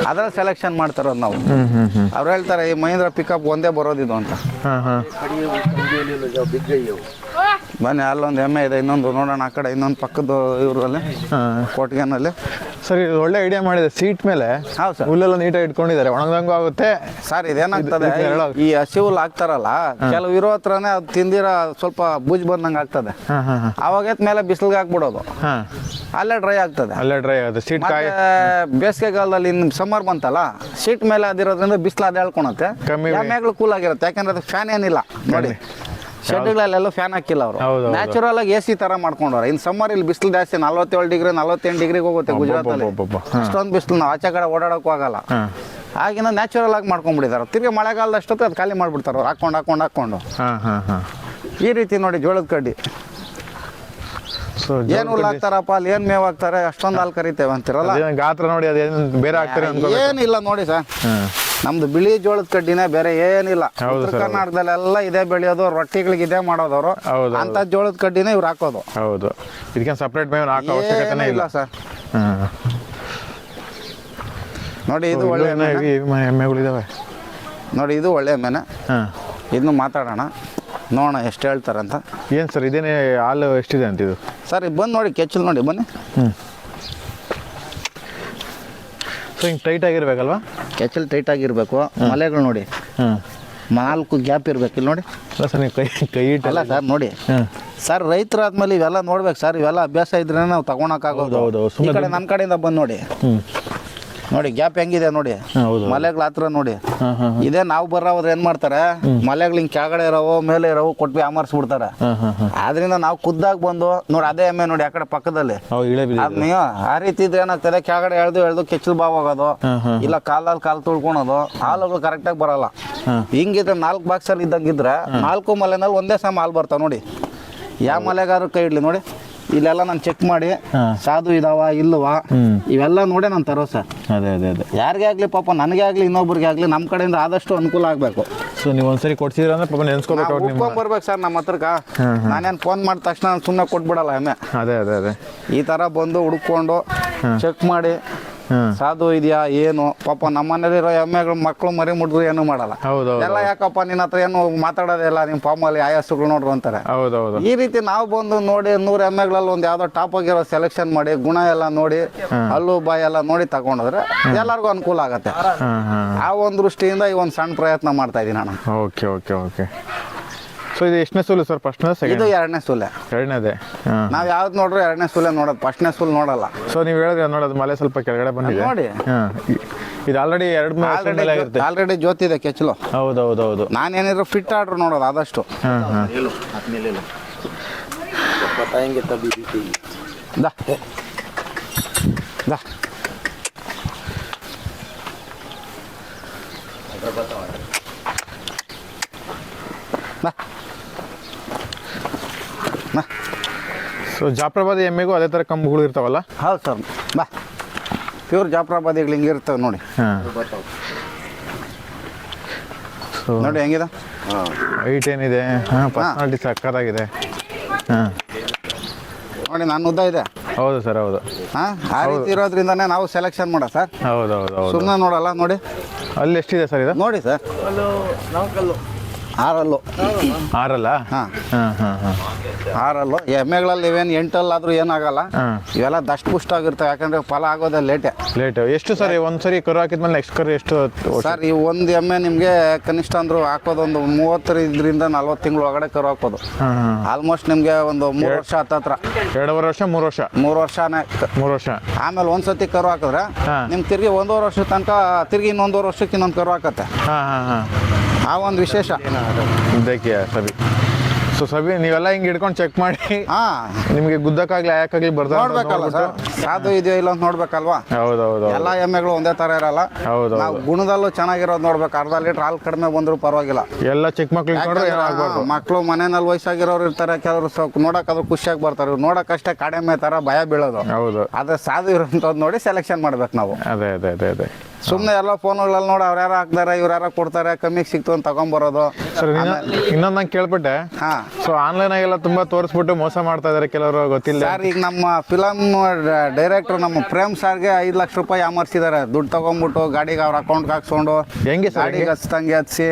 ಅದ್ರಲ್ಲಿ ಸೆಲೆಕ್ಷನ್ ಮಾಡ್ತಾರೋದು ನಾವು. ಅವ್ರು ಹೇಳ್ತಾರೆ ಈ ಮಹೀಂದ್ರ ಪಿಕಪ್ ಒಂದೇ ಬರೋದಿದು ಅಂತ. ಬನ್ನಿ, ಅಲ್ಲೊಂದು ಎಮ್ಮೆ ಇದೆ, ಇನ್ನೊಂದು ನೋಡೋಣ. ಆ ಕಡೆ ಇನ್ನೊಂದು ಪಕ್ಕದ ಇವರಲ್ಲಿ ಕೊಟ್ಟಿಗೆನಲ್ಲಿ. ಸರಿ, ಒಳ್ಳೆ ಐಡಿಯಾ ಮಾಡಿದೆ. ಸೀಟ್ ಮೇಲೆ ಹುಲ್ಲೆಲ್ಲ ನೀಟಾಗಿ ಇಟ್ಕೊಂಡಿದ್ದಾರೆ, ಒಣಗಂಗೂ ಆಗುತ್ತೆ. ಸರ್ ಇದೇನಾಗ್ತದೆ, ಈ ಹಸಿ ಹುಲ್ಲು ಹಾಕ್ತಾರಲ್ಲ, ಕೆಲವು ಇರೋ ಹತ್ರನೇ ಅದು ತಿಂದಿರ ಸ್ವಲ್ಪ ಬೂಜ್ ಬಂದಂಗೆ ಆಗ್ತದೆ. ಅವಾಗ ಮೇಲೆ ಬಿಸಿಲಿಗೆ ಹಾಕ್ಬಿಡೋದು, ಅಲ್ಲೇ ಡ್ರೈ ಆಗ್ತದೆ. ಸೀಟ್ ಬೇಸಿಗೆಗಾಲದಲ್ಲಿ ಇನ್ನು ಸಮ್ಮರ್ ಬಂತಲ್ಲ, ಸೀಟ್ ಮೇಲೆ ಅದಿರೋದ್ರಿಂದ ಬಿಸಿಲು ಅದೇ ಹೇಳ್ಕೊಳತ್ತೆ. ಎಮ್ಮೆಗಳು ಕೂಲ್ ಆಗಿರುತ್ತೆ. ಯಾಕಂದ್ರೆ ಅದು ಫ್ಯಾನ್ ಏನಿಲ್ಲ ನೋಡಿ. ಶೆಡ್ಗಳಲ್ಲೆಲ್ಲ ಫ್ಯಾನ್ ಹಾಕಿಲ್ಲ ಅವರು. ನ್ಯಾಚುರಲ್ ಆಗಿ AC ತರ ಮಾಡ್ಕೊಂಡವ್ರೆ. ಇನ್ನು ಸಮ್ಮರ್ ಇಲ್ಲಿ ಬಿಸಿಲು ಜಾಸ್ತಿ, 47 ಡಿಗ್ರಿ 48 ಡಿಗ್ರಿಗೆ ಹೋಗುತ್ತೆ ಗುಜರಾತಲ್ಲಿ. ಅಷ್ಟೊಂದು ಬಿಸಿಲು, ನಾವು ಆಚೆ ಕಡೆ ಓಡಾಡಕ್ಕೂ ಆಗಲ್ಲ. ಆಗಿನ ನ್ಯಾಚುರಲ್ ಆಗಿ ಮಾಡ್ಕೊಂಡ್ಬಿಟ್ಟಿದ್ದಾರೆ. ತಿರ್ಗಿ ಮಳೆಗಾಲದ ಅಷ್ಟೊತ್ತು ಅದು ಖಾಲಿ ಮಾಡಿಬಿಡ್ತಾರೆ ಅವ್ರು ಹಾಕ್ಕೊಂಡು ಈ ರೀತಿ ನೋಡಿ ಜೋಳದ ಕಡ್ಡಿ ಸೊ ಏನು ಹುಲ್ಲು ಹಾಕ್ತಾರಪ್ಪ ಅಲ್ಲಿ ಏನು ಮೇವು ಹಾಕ್ತಾರೆ ಅಷ್ಟೊಂದು ಹಾಲು ಕರಿತೇವೆ ಅಂತಿರಲ್ಲ. ಗಾತ್ರ ನೋಡಿ ಅದೇನು ಬೇರೆ ಹಾಕ್ತಾರೆ ಏನಿಲ್ಲ ನೋಡಿ ಸರ್, ನಮ್ದು ಬಿಳಿ ಜೋಳದ ಕಡ್ಡಿನೇ, ಬೇರೆ ಏನಿಲ್ಲ. ಉತ್ತರ ಕರ್ನಾಟಕದಲ್ಲೆಲ್ಲ ಇದೇ ಬೆಳೆಯೋದು, ರೊಟ್ಟಿಗಳಿಗೆ ಇದೇ ಮಾಡೋದವರು, ಅಂತ ಜೋಳದ ಕಡ್ಡಿನೇ ಇವ್ರು ಹಾಕೋದು. ಹೌದು, ಇದಕ್ಕೆ ಸಪ್ರೇಟ್ ಮೇವು ಹಾಕೋ ಅವಶ್ಯಕತೆ ಇಲ್ಲ ಸರ್. ನೋಡಿ ಇದು ಒಳ್ಳೆ ಎಮ್ಮೆಗಳಿದಾವೆ ನೋಡಿ, ಇದು ಒಳ್ಳೆ ಎಮ್ಮೆನೆ. ಇದನ್ನು ಮಾತಾಡೋಣ, ನೋಡೋಣ ಎಷ್ಟು ಹೇಳ್ತಾರೆ ಅಂತ. ಏನು ಸರ್ ಇದೇನೇ ಹಾಲು ಎಷ್ಟಿದೆ ಅಂತ ಇದು? ಸರ್ ಇದು ಬಂದು ನೋಡಿ, ಕೆಚ್ಚಲು ನೋಡಿ, ಬನ್ನಿ. ಸೊ ಹಿಂಗೆ ಟೈಟ್ ಆಗಿರ್ಬೇಕಲ್ವಾ? ಕೆಚ್ಚಲು ಟೈಟ್ ಆಗಿರಬೇಕು. ಮಲೆಗಳು ನೋಡಿ 4 ಗ್ಯಾಪ್ ಇರ್ಬೇಕು ಇಲ್ಲಿ ನೋಡಿ. ಅಲ್ಲ ಸರ್ ನೀವು ಕೈ ಇಟ್ಟಲ್ಲ ಸರ್ ನೋಡಿ. ಸರ್ ರೈತರಾದ್ಮೇಲೆ ಇವೆಲ್ಲ ನೋಡ್ಬೇಕು ಸರ್, ಇವೆಲ್ಲ ಅಭ್ಯಾಸ ಇದ್ರೆ ನಾವು ತಗೊಳಕ್ಕಾಗೋದು. ಈ ಕಡೆ ನನ್ನ ಕಡೆಯಿಂದ ಬಂದು ನೋಡಿ, ನೋಡಿ ಗ್ಯಾಪ್ ಹೆಂಗಿದೆ ನೋಡಿ, ಮಲೆಗಳ ಹತ್ರ ನೋಡಿ. ಇದೇ ನಾವು ಬರೋವ್ರು ಏನ್ ಮಾಡ್ತಾರೆ, ಮಲೆಗಳು ಹಿಂಗ್ ಕೆಳಗಡೆ ಇರೋವು ಮೇಲೆ ಇರೋವು ಕೊಟ್ಬಿ ಆಮರ್ಸ್ಬಿಡ್ತಾರೆ. ಆದ್ರಿಂದ ನಾವು ಖುದ್ದಾಗಿ ಬಂದು ನೋಡಿ, ಅದೇ ಎಮ್ಮೆ ನೋಡಿ ಆ ಕಡೆ ಪಕ್ಕದಲ್ಲಿ, ನೀವು ಆ ರೀತಿ ಇದ್ರೆ ಏನಾಗ್ತದೆ, ಕೆಳಗಡೆ ಎಳ್ದು ಕೆಚ್ಚಲು ಬಾವ್ ಆಗೋದು, ಇಲ್ಲ ಕಾಲಲ್ಲಿ ಕಾಲು ತುಳ್ಕೊಳೋದು, ಹಾಲುಗಳು ಕರೆಕ್ಟಾಗಿ ಬರಲ್ಲ. ಹಿಂಗಿದ್ರೆ 4 ಬಾಕ್ಸಲ್ಲಿ ಇದ್ದಂಗಿದ್ರೆ 4 ಮಲೆನಲ್ಲಿ ಒಂದೇ ಸಮ ಹಾಲು ಬರ್ತಾವ ನೋಡಿ. ಯಾವ ಮಲೆಗಾರು ಕೈ ಇಡ್ಲಿ ನೋಡಿ, ಇಲ್ಲೆಲ್ಲ ನಾನು ಚೆಕ್ ಮಾಡಿ ಸಾಧು ಇದಾವ ಇಲ್ವಾ ಇವೆಲ್ಲ ನೋಡೇ ನಾನು ತರೋ ಸರ್. ಅದೇ ಅದೇ ಅದೇ ಯಾರಿಗೆ ಆಗ್ಲಿ ಪಾಪ, ನನಗೆ ಆಗ್ಲಿ ಇನ್ನೊಬ್ರಿಗೆ ಆಗ್ಲಿ, ನಮ್ಮ ಕಡೆಯಿಂದ ಆದಷ್ಟು ಅನುಕೂಲ ಆಗಬೇಕು. ಸೊ ನೀವು ಒಂದ್ಸರಿ ಕೊಡ್ಸಿದ್ರ ಅಂದ್ರೆ ಪಾಪ ನೆನ್ಸ್ಕೋಬೇಕು, ಬರ್ಬೇಕು ಸರ್ ನಮ್ಮ ಹತ್ರಕ್ಕ. ನಾನೇನು ಫೋನ್ ಮಾಡಿದ ತಕ್ಷಣ ಸುಮ್ಮನೆ ಕೊಟ್ಬಿಡಲ್ಲ ಎಮ್ಮೆ. ಅದೇ ಅದೇ ಅದೇ ಈ ಥರ ಬಂದು ಹುಡ್ಕೊಂಡು ಚೆಕ್ ಮಾಡಿ ಸಾಧು ಇದೆಯಾ ಏನು, ಪಾಪ ನಮ್ಮ ಮನೇಲಿರೋ ಎಮ್ಮೆಗಳು ಮಕ್ಕಳು ಮರಿ ಮುಡಿದ್ರು ಏನು ಮಾಡಲ್ಲ. ಎಲ್ಲ ಯಾಕಪ್ಪ ನಿನ್ನ ಹತ್ರ ಏನು ಮಾತಾಡೋದಿಲ್ಲ, ನಿಮ್ಮ ಫಾರ್ಮಲ್ಲಿ ಆಯಾಸಗಳು ನೋಡ್ರು ಅಂತಾರೆ. ಈ ರೀತಿ ನಾವು ಬಂದು ನೋಡಿ 100 ಎಮ್ಮೆಗಳಲ್ಲಿ ಒಂದು ಯಾವ್ದೋ ಟಾಪ್ ಆಗಿರೋ ಸೆಲೆಕ್ಷನ್ ಮಾಡಿ ಗುಣ ಎಲ್ಲ ನೋಡಿ, ಹಲ್ಲು ಬಾಯಿ ಎಲ್ಲ ನೋಡಿ ತಗೊಂಡ್ರೆ ಎಲ್ಲರಿಗೂ ಅನುಕೂಲ ಆಗತ್ತೆ. ಆ ಒಂದು ದೃಷ್ಟಿಯಿಂದ ಈ ಒಂದು ಸಣ್ಣ ಪ್ರಯತ್ನ ಮಾಡ್ತಾ ಇದ್ದೀನಿ ನಾನು. Okay okay okay. ಸೊ ಇದು ಎಷ್ಟನೇ ಸೂಲು ಸರ್? ಫಸ್ಟ್ನೇ ಸೆಕೆಂಡ್? ಇದು 2ನೇ ಸೂಲೆ. 2ನೇದೇ. ನಾವು ಯಾವ್ದು ನೋಡ್ರು 2ನೇ ಸೂಲೆ ನೋಡೋದು, ಫಸ್ಟ್ನೇ ಸೂಲ್ ನೋಡಲ್ಲ. ಸೊ ನೀವು ಹೇಳಿದ್ರೆ ನೋಡೋದು ಮಲೆ ಸ್ವಲ್ಪ ಕೆಳಗಡೆ ಬಂದಿದೆ ನೋಡಿ. ಇದು ಆಲ್ರೆಡಿ ಆಲ್ರೆಡಿ ಜೋತಿದೆ ಕೆಚ್ಚಲು. ಹೌದೌದೌದು. ನಾನೇನಿದ್ರು ಫಿಟ್ ಆರ್ಡ್ರ್ ನೋಡೋದು ಆದಷ್ಟು. ಸೊ ಜಾಫ್ರಾಬಾದಿ ಎಮ್ಮೆಗೂ ಅದೇ ಥರ ಕಂಬುಗಳು ಇರ್ತಾವಲ್ಲ? ಹೌದು ಸರ್, ಬಾ ಪ್ಯೂರ್ ಜಾಫ್ರಾಬಾದಿಗಳು ಹಿಂಗಿರ್ತವೆ ನೋಡಿ. ನೋಡಿ ಹೆಂಗಿದೆ, ಹೈಟ್ ಏನಿದೆ, ಪರ್ಸನಾಲಿಟಿ ಸಕ್ಕತ್ತಾಗಿದೆ. ನೋಡಿ ನಾನು ಉದ್ದ ಇದೆ. ಹೌದು ಸರ್, ಹೌದು. ಆ ರೀತಿ ಇರೋದ್ರಿಂದನೇ ನಾವು ಸೆಲೆಕ್ಷನ್ ಮಾಡೋ ಸರ್. ಹೌದೌದು, ಸುಮ್ಮನೆ ನೋಡಲ್ಲ ನೋಡಿ. ಅಲ್ಲಿ ಎಷ್ಟಿದೆ ಸರ್ ಇದು? ನೋಡಿ ಸರ್, 6 6 ಹಾಂ 6 ಎಮ್ಮೆಗಳಲ್ಲಿ ಇವೇನು 8 ಆದ್ರೂ ಏನಾಗಲ್ಲ. ಇವೆಲ್ಲ ದಷ್ಟ ಪುಷ್ಟ ಆಗಿರ್ತವೆ, ಯಾಕಂದ್ರೆ ಫಲ ಆಗೋದೇ ಲೇಟ್. ಎಷ್ಟು ಸರ್ ಒಂದ್ಸರಿ ಕರು ಹಾಕಿದ್ಮೇಲೆ ನೆಕ್ಸ್ಟ್ ಕರು ಎಷ್ಟು ಸರ್? ಈ ಒಂದು ಎಮ್ಮೆ ನಿಮಗೆ ಕನಿಷ್ಠ ಅಂದ್ರು ಹಾಕೋದೊಂದು 30ರಿಂದ 40 ತಿಂಗಳು ಒಳಗಡೆ ಕರು ಹಾಕೋದು. ಆಲ್ಮೋಸ್ಟ್ ನಿಮ್ಗೆ ಒಂದು 3 ವರ್ಷ ಹತ್ತತ್ರ. 2.5 ವರ್ಷ 3 ವರ್ಷ? 3 ವರ್ಷನೇ. 3 ವರ್ಷ ಆಮೇಲೆ ಒಂದ್ಸತಿ ಕರು ಹಾಕಿದ್ರೆ ನಿಮ್ಗೆ ತಿರ್ಗಿ 1.5 ವರ್ಷ ತನಕ ತಿರ್ಗಿ ಇನ್ನೊಂದು ವರ್ಷಕ್ಕೆ ಇನ್ನೊಂದು ಕರು ಹಾಕತ್ತೆ. ಆ ಒಂದು ವಿಶೇಷ. ಸರಿ. ಸೊ ಸಬಿ ನೀವೆಲ್ಲ ಹಿಂಗೆ ಹಿಡ್ಕೊಂಡು ಚೆಕ್ ಮಾಡಿ ನಿಮಗೆ ಗುದ್ದಕ್ಕಾಗ್ಲಿ ಆಯಕ್ಕಾಗ್ಲಿ ಬರ್ತಾರೆ, ನೋಡ್ಬೇಕಲ್ಲ ಸರ್ ಸಾಧು ಇದೆಯೋ ಇಲ್ಲ ಅಂತ ನೋಡ್ಬೇಕಲ್ವಾ? ಹೌದೌದು. ಎಲ್ಲ ಎಮ್ಮೆಗಳು ಒಂದೇ ತರ ಇರಲ್ಲ. ಹೌದು. ನಾವು ಗುಣದಲ್ಲೂ ಚೆನ್ನಾಗಿರೋದು ನೋಡ್ಬೇಕು. ಅರ್ಧ ಲೀಟರ್ ಹಾಲು ಕಡಿಮೆ ಬಂದ್ರು ಪರವಾಗಿಲ್ಲ. ಎಲ್ಲ ಚಿಕ್ಕ ಮಕ್ಳು ಮಕ್ಕಳು ಮನೆಯಲ್ಲಿ ವಯಸ್ಸಾಗಿರೋರು ಇರ್ತಾರೆ, ಕೆಲವರು ನೋಡಕ್ಕಾದ್ರೂ ಖುಷಿಯಾಗಿ ಬರ್ತಾರೆ. ಇವ್ರು ನೋಡಕ್ಕಷ್ಟೇ ಕಡಿಮೆ ತರ ಭಯ ಬೀಳೋದು. ಹೌದು. ಅದೇ ಸಾಧು ಇರೋಂಥದ್ದು ನೋಡಿ ಸೆಲೆಕ್ಷನ್ ಮಾಡ್ಬೇಕು ನಾವು. ಅದೇ ಅದೇ ಅದೇ ಅದೇ. ಸುಮ್ಮನೆ ಎಲ್ಲ ಫೋನ್ಗಳಲ್ಲಿ ನೋಡಿ ಅವ್ರು ಯಾರು ಹಾಕ್ತಾರೆ, ಇವ್ರು ಯಾರು ಕೊಡ್ತಾರೆ, ಕಮ್ಮಿಗೆ ಸಿಕ್ತು ಅಂತ ತಗೊಂಡ್ಬರೋದು. ಸರ್ ಇನ್ನೊಂದು ನಂಗೆ ಕೇಳ್ಪಟ್ಟೆ, ಸೊ ಆನ್ಲೈನ್ ಆಗೆಲ್ಲ ತುಂಬಾ ತೋರಿಸ್ಬಿಟ್ಟು ಮೋಸ ಮಾಡ್ತಾ ಇದಾರೆ ಕೆಲವರು, ಗೊತ್ತಿಲ್ಲ ಸರ್. ಈಗ ನಮ್ಮ ಫಿಲಮ್ ಡೈರೆಕ್ಟರ್ ನಮ್ಮ ಪ್ರೇಮ್ ಸರ್ಗೆ 5 ಲಕ್ಷ ರೂಪಾಯಿ ಯಾಮರ್ಸಿದ್ದಾರೆ. ದುಡ್ಡು ತಗೊಂಡ್ಬಿಟ್ಟು ಗಾಡಿಗೆ ಅವ್ರ ಅಕೌಂಟ್ಗೆ ಹಾಕ್ಸ್ಕೊಂಡು ಹೆಂಗೆ ಗಾಡಿಗೆ ಹಚ್ತಂಗೆ ಹಚ್ಚಿ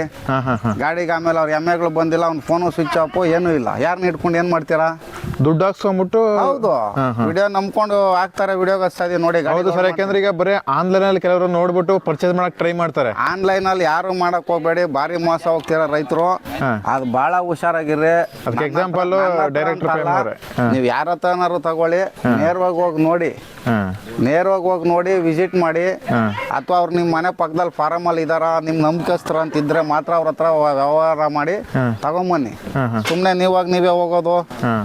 ಗಾಡಿಗೆ ಆಮೇಲೆ ಅವ್ರ ಎಮ್ಮೆಗಳು ಬಂದಿಲ್ಲ, ಅವ್ನ ಫೋನು ಸ್ವಿಚ್ ಆಫ್, ಏನೂ ಇಲ್ಲ. ಯಾರನ್ನ ಇಟ್ಕೊಂಡು ಏನ್ ಮಾಡ್ತೀರಾ? ದುಡ್ಡು ಹಾಕ್ಸ್ಕೊಂಡ್ಬಿಟ್ಟು. ಹೌದು, ವಿಡಿಯೋ ನಂಬ್ಕೊಂಡು ಹಾಕ್ತಾರೆ, ವಿಡಿಯೋಗೆ ಹಚ್ತಾ ನೋಡಿ. ಹೌದು ಸರ್, ಯಾಕಂದ್ರೆ ಈಗ ಬರೀ ಆನ್ಲೈನ್ ಅಲ್ಲಿ ಕೆಲವರು ನೋಡ್ಬಿಟ್ಟು ಪರ್ಚೇಸ್ ಮಾಡಕ್ ಟ್ರೈ ಮಾಡ್ತಾರೆ. ಆನ್ಲೈನ್ ಅಲ್ಲಿ ಯಾರು ಮಾಡಕ್ ಹೋಗ್ಬೇಡಿ, ಬಾರಿ ಮೋಸ ಹೋಗ್ತೀರಾ ರೈತರು. ಅದು ಬಹಳ ಹುಷಾರಾಗಿರ್ರಿ. ಅದಕ್ಕೆ ಎಕ್ಸಾಂಪಲ್ ಡೈರೆಕ್ಟರ್ ನೀವು ಯಾರ ಹತ್ರನಾರು ತಗೊಳ್ಳಿ, ನೇರವಾಗಿ ಹೋಗಿ ನೋಡಿ ಹಾಂ ನೇರವಾಗಿ ಹೋಗಿ ನೋಡಿ ವಿಸಿಟ್ ಮಾಡಿ, ಅಥವಾ ಅವ್ರು ನಿಮ್ಮ ಮನೆ ಪಕ್ಕದಲ್ಲಿ ಫಾರಮಲ್ಲಿ ಇದಾರ ನಿಮ್ಮ ನಂಬಿಕಸ್ತರ ಅಂತಿದ್ರೆ ಮಾತ್ರ ಅವ್ರ ಹತ್ರ ವ್ಯವಹಾರ ಮಾಡಿ ತಗೊಂಬನ್ನಿ. ಸುಮ್ಮನೆ ನೀವೇ ಹೋಗೋದು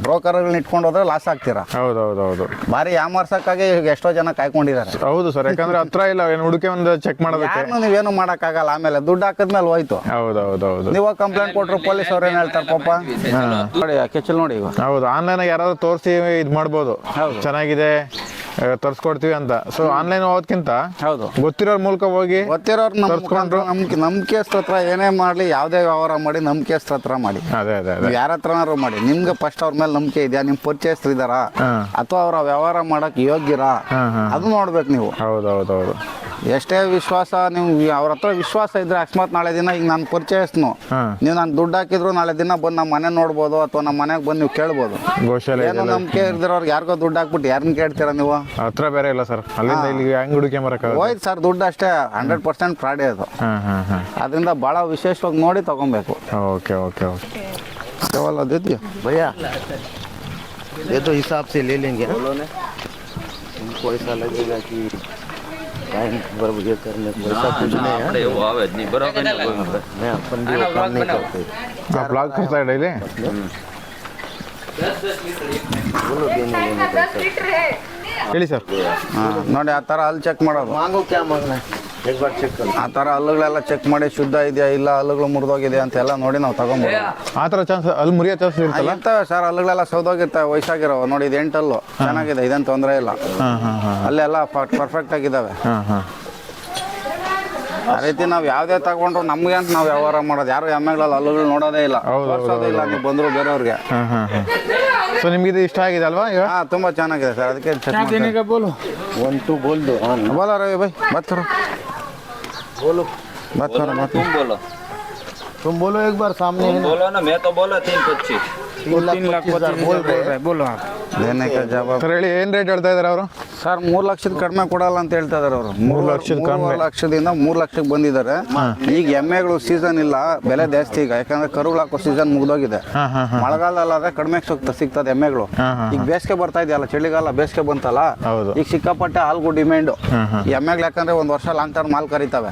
ಬ್ರೋಕರ್ಗಳನ್ನ ಇಟ್ಕೊಂಡು ಹೋದ್ರೆ ಲಾಸ್ ಆಗ್ತೀರಾ. ಹೌದು ಬಾರಿ ಯಾಮರ್ಸಕ್ಕಾಗಿ ಈಗ ಎಷ್ಟೋ ಜನ ಕಾಯ್ಕೊಂಡಿದ್ದಾರೆ. ಹೌದು ಸರ್, ಯಾಕಂದ್ರೆ ಹತ್ರ ಇಲ್ಲ ಏನು ಹುಡುಕೆ ಒಂದು ಚೆಕ್ ಮಾಡೋದಕ್ಕೆ. ಯಾರನ್ನು ನೀವೇನು ಮಾಡೋಕ್ಕಾಗಲ್ಲ, ಆಮೇಲೆ ದುಡ್ಡು ಹಾಕಿದ್ಮೇಲೆ ಹೋಯ್ತು. ಹೌದು ನೀವು ಕಂಪ್ಲೇಂಟ್ ಕೊಟ್ರು ಪೊಲೀಸ್ ಅವ್ರು ಏನು ಹೇಳ್ತಾರೆ ಪಾಪ. ನೋಡಿ ಕೆಚ್ಚಲ್ ನೋಡಿ ಈಗ. ಹೌದು, ಆನ್ಲೈನ್ ಯಾರಾದ್ರೂ ತೋರಿಸಿ ಇದು ಮಾಡ್ಬೋದು, ಚೆನ್ನಾಗಿದೆ ತರ್ಸ್ಕೊಡ್ತೀವಿ ಅಂತ. ಸೊ ಆನ್ಲೈನ್ ಹೋಗೋದ್ಕಿಂತ ಹೌದು ಗೊತ್ತಿರೋರ್ ಮೂಲಕ ಹೋಗಿ ಗೊತ್ತಿರೋರು ನಂಬಿಕೆಸ್ತ್ರ ಹತ್ರ ಏನೇ ಮಾಡಲಿ, ಯಾವುದೇ ವ್ಯವಹಾರ ಮಾಡಿ ನಂಬಿಕೆಸ್ತ್ರ ಹತ್ರ ಮಾಡಿ. ಅದೇ ಯಾರ ಹತ್ರನಾರು ಮಾಡಿ, ನಿಮ್ಗೆ ಫಸ್ಟ್ ಅವ್ರ ಮೇಲೆ ನಂಬಿಕೆ ಇದೆಯಾ, ನಿಮ್ ಪರಿಚಯಸ್ಥರು ಇದಾರಾ ಅಥವಾ ಅವ್ರ ವ್ಯವಹಾರ ಮಾಡಕ್ ಯೋಗ್ಯರಾ ಅದು ನೋಡ್ಬೇಕು ನೀವು. ಹೌದು ಎಷ್ಟೇ ವಿಶ್ವಾಸ ನೀವು ಅವ್ರ ಹತ್ರ ವಿಶ್ವಾಸ ಇದ್ರೆ ಅಕಸ್ಮಾತ್ ನಾಳೆ ದಿನ ಈಗ ನಾನು ಪರಿಚಯಸ್ನು ನೀವು ನಾನು ದುಡ್ಡು ಹಾಕಿದ್ರು ನಾಳೆ ದಿನ ಬಂದು ನಮ್ಮ ಮನೆ ನೋಡ್ಬೋದು ಅಥವಾ ನಮ್ಮ ಮನೆಗೆ ಬಂದು ನೀವು ಕೇಳ್ಬೋದು. ಏನೋ ನಂಬಿಕೆ ಇರ್ದಿರೋರ್ಗೆ ಯಾರಿಗೋ ದುಡ್ಡು ಹಾಕ್ಬಿಟ್ಟು ಯಾರನ್ನ ಕೇಳ್ತೀರಾ ನೀವು? ಹತ್ರ ಬೇರೆ ಇಲ್ಲ ಸರ್, ಅಲ್ಲಿಂದ ಇಲ್ಲಿಗೆ ಹೆಂಗ್ ಹುಡುಕಿ ಬರಕ್ಕಾಗಲ್ಲ. ಹೋಯ್ತು ಸರ್, ದುಡ್ಡು ಅಷ್ಟೇ 100% ಫ್ರಾಡೇ ಅದು. ಅದರಿಂದ ಭಾಳ ವಿಶೇಷವಾಗಿ ನೋಡಿ ತಗೊಬೇಕು. ಓಕೆ केवल दे दिया भैया, ये तो हिसाब से ले लेंगे ना, उनको ऐसा लगेगा कि टाइम बराबर ये करने को ऐसा कुछ नहीं है। नहीं अपन भी वो काम नहीं करते। आप ब्लॉग करता है डेली? बोलो देने ಹೇಳಿ ಸರ್. ನೋಡಿ ಆ ಥರ ಅಲ್ಲಿ ಚೆಕ್ ಮಾಡೋದು. मांगो, क्या मांगना है एक बार चेक कर। ಆ ಥರ ಹಲ್ಲುಗಳೆಲ್ಲ ಚೆಕ್ ಮಾಡಿ ಶುದ್ಧ ಇದೆಯಾ ಇಲ್ಲ, ಹಲ್ಲುಗಳು ಮುರಿದೋಗಿದೆ ಅಂತೆಲ್ಲ ನೋಡಿ ನಾವು ತಗೊಂಬೋದು. ಆ ಥರ ಚಾನ್ಸ್ ಅಲ್ಲಿ ಮುರಿಯೋ ಚಾನ್ಸ್ ಇರ್ತಲ್ಲ? ಇರ್ತವೆ ಸರ್, ಹಲ್ಲುಗಳೆಲ್ಲ ಸೌದೋಗಿರ್ತವೆ, ವಯಸ್ಸಾಗಿರೋ. ನೋಡಿ ಇದು 8 ಹಲ್ಲು ಚೆನ್ನಾಗಿದೆ, ಇದೇನು ತೊಂದರೆ ಇಲ್ಲ. ಅಲ್ಲೆಲ್ಲ ಪರ್ಫೆಕ್ಟ್ ಆಗಿದ್ದಾವೆ. ಆ ರೀತಿ ನಾವು ಯಾವುದೇ ತಗೊಂಡ್ರು ನಮ್ಗೆ ಅಂತ ನಾವು ವ್ಯವಹಾರ ಮಾಡೋದು. ಯಾರು ಎಮ್ಮೆಗಳಲ್ಲಿ ಹಲ್ಲುಗಳು ನೋಡೋದೇ ಇಲ್ಲ, ತೋರಿಸೋದೇ ಇಲ್ಲ. ನೀವು ಬಂದರು ಬೇರೆಯವ್ರಿಗೆ. ಸೊ ನಿಮ್ಗೆ ಇದು ಇಷ್ಟ ಆಗಿದೆ ಅಲ್ವಾ? ಹಾಂ, ತುಂಬ ಚೆನ್ನಾಗಿದೆ ಸರ್, ಅದಕ್ಕೆ बोलो 1 2 बोल दो। हाँ बोलो रवि भाई, बात करो, बोलो बात करो, बात तुम बोलो, तुम बोलो एक बार सामने है ना। बोलो ना, मैं तो बोला 325 3,25,000 बोल रहे हैं। बोलो आप। ದೇನೆ ಕ ಜವಾಬ್. ಸರ್ ಹೇಳಿ, ಏನು ರೇಟ್ ಹೇಳ್ತಾ ಇದ್ದಾರೆ ಅವರು? ಸರ್ 3 ಲಕ್ಷದ ಕಡಿಮೆ ಕೊಡಲ್ಲ ಅಂತ ಹೇಳ್ತಾ ಇದಾರೆ ಅವರು. 3 ಲಕ್ಷದ ಕಡಿಮೆ, 3 ಲಕ್ಷದಿಂದ 3 ಲಕ್ಷಕ್ಕೆ ಬಂದಿದ್ದಾರೆ. ಈಗ ಎಮ್ಮೆಗಳು ಸೀಸನ್ ಇಲ್ಲ, ಬೆಲೆ ಜಾಸ್ತಿ ಈಗ, ಯಾಕಂದ್ರೆ ಕರುಗಳು ಹಾಕೋ ಸೀಸನ್ ಮುಗ್ದೋಗಿದೆ. ಮಳೆಗಾಲದಲ್ಲಾದ್ರೆ ಕಡಿಮೆ ಸಿಗ್ತದೆ ಎಮ್ಮೆಗಳು. ಈಗ ಬೇಸಿಗೆ ಬರ್ತಾ ಇದೆಯಲ್ಲ, ಚಳಿಗಾಲ ಬೇಸಿಗೆ ಬಂತಲ್ಲ, ಈಗ ಸಿಕ್ಕಾಪಟ್ಟೆ ಹಾಲ್ಗೂ ಡಿಮ್ಯಾಂಡು. ಎಮ್ಮೆಗಳು ಯಾಕಂದ್ರೆ ಒಂದು ವರ್ಷ ಲಾಂಗ್ ಟರ್ಮ್ ಹಾಲು ಕರಿತವೆ.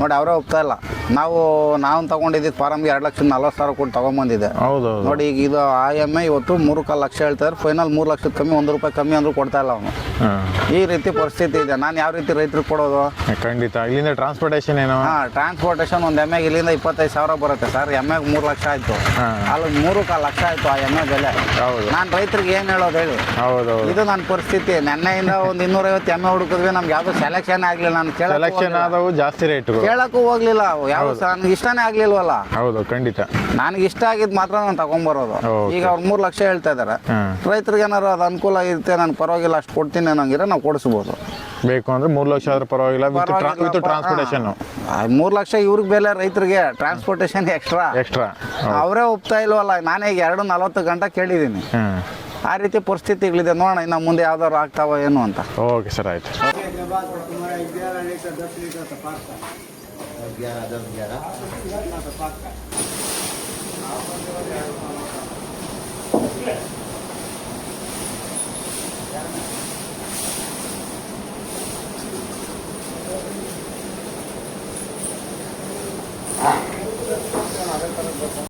ನೋಡಿ ಅವರೇ ಒಪ್ತಾ ಇಲ್ಲ. ನಾವು ತಗೊಂಡಿದ್ದು ಫಾರಮ್ಗೆ 2,40,000 ಕೊಟ್ಟು ತಗೊಂಡ್ಬಂದಿದೆ. ನೋಡಿ ಈಗ ಇದು ಆ ಎಮ್ಮೆ ಇವತ್ತು 3.25 ಲಕ್ಷ ಹೇಳ್ತಾರೆ. ಫೈನಲ್ 3 ಲಕ್ಷದ ಕಮ್ಮಿ, 1 ರೂಪಾಯಿ ಕಮ್ಮಿ ಅಂದ್ರೂ ಕೊಡ್ತಾ ಇಲ್ಲ ಅವನು. ಈ ರೀತಿ ಪರಿಸ್ಥಿತಿ ಇದೆ. ನಾನು ಯಾವ ರೀತಿ ರೈತರಿಗೆ ಕೊಡೋದು? ಖಂಡಿತ. ಇಲ್ಲಿಂದ ಟ್ರಾನ್ಸ್ಪೋರ್ಟೇಷನ್ ಏನೋ? ಟ್ರಾನ್ಸ್ಪೋರ್ಟೇಷನ್ ಒಂದು ಎಮ್ಮೆಗೆ ಇಲ್ಲಿಂದ 25,000 ಬರುತ್ತೆ ಸರ್. ಎಮ್ಮೆಗೆ 3 ಲಕ್ಷ ಆಯ್ತು, ಅಲ್ಲಿ 3.25 ಲಕ್ಷ ಆಯ್ತು ಆ ಎಮ್ಮೆ ಬೆಲೆ. ನಾನು ರೈತರಿಗೆ ಏನು ಹೇಳೋದು ಹೇಳಿ? ಇದು ನನ್ನ ಪರಿಸ್ಥಿತಿ. ನೆನ್ನೆಯಿಂದ ಒಂದು 250 ಎಮ್ಮೆ ಹುಡುಕಿದ್ವಿ, ನಮ್ಗೆ ಯಾವ್ದು ಸೆಲೆಕ್ಷನ್ ಆಗ್ಲಿಲ್ಲ. ನಾನು ಸೆಲೆಕ್ಷನ್ ಆದವು ಜಾಸ್ತಿ ರೇಟ್ ಕೇಳಕ್ಕೂ ಹೋಗ್ಲಿಲ್ಲ, ಯಾವ ನನಗೆ ಇಷ್ಟನೇ ಆಗ್ಲಿಲ್ವಲ್ಲ. ಹೌದು, ಖಂಡಿತ. ನನಗೆ ಇಷ್ಟ ಆಗಿದ್ ಮಾತ್ರ ನಾನು ತಗೊಂಡ್ಬರೋದು. ಈಗ ಅವ್ರು 3 ಲಕ್ಷ ಹೇಳ್ತಾ ಇದಾರೆ. ರೈತರಿಗೆ ಏನಾರು ಅದು ಅನುಕೂಲ ಇರುತ್ತೆ, ನಾನು ಪರವಾಗಿಲ್ಲ ಅಷ್ಟು ಕೊಡ್ತೀನಿ ಅನ್ನೋಂಗಿದ್ರೆ ನಾವು ಕೊಡಿಸ್ಬೋದು. ಬೇಕು ಅಂದ್ರೆ 3 ಲಕ್ಷ ಆದ್ರೂ ಪರವಾಗಿಲ್ಲ, ವಿತ್ ಟ್ರಾನ್ಸ್ಪೋರ್ಟೇಷನ್. 3 ಲಕ್ಷ ಇವ್ರಿಗೆ ಬೆಲೆ, ರೈತರಿಗೆ ಟ್ರಾನ್ಸ್ಪೋರ್ಟೇಷನ್ ಎಕ್ಸ್ಟ್ರಾ. ಅವರೇ ಒಪ್ತಾ ಇಲ್ವಲ್ಲ. ನಾನೇ ಈಗ 2:40 ಗಂಟೆ ಕೇಳಿದ್ದೀನಿ. ಆ ರೀತಿ ಪರಿಸ್ಥಿತಿಗಳಿದೆ. ನೋಡೋಣ ಇನ್ನು ಮುಂದೆ ಯಾವ್ದಾದ್ರು ಆಗ್ತಾವ ಏನು ಅಂತ. ಓಕೆ ಸರ್, ಆಯ್ತು. 11 10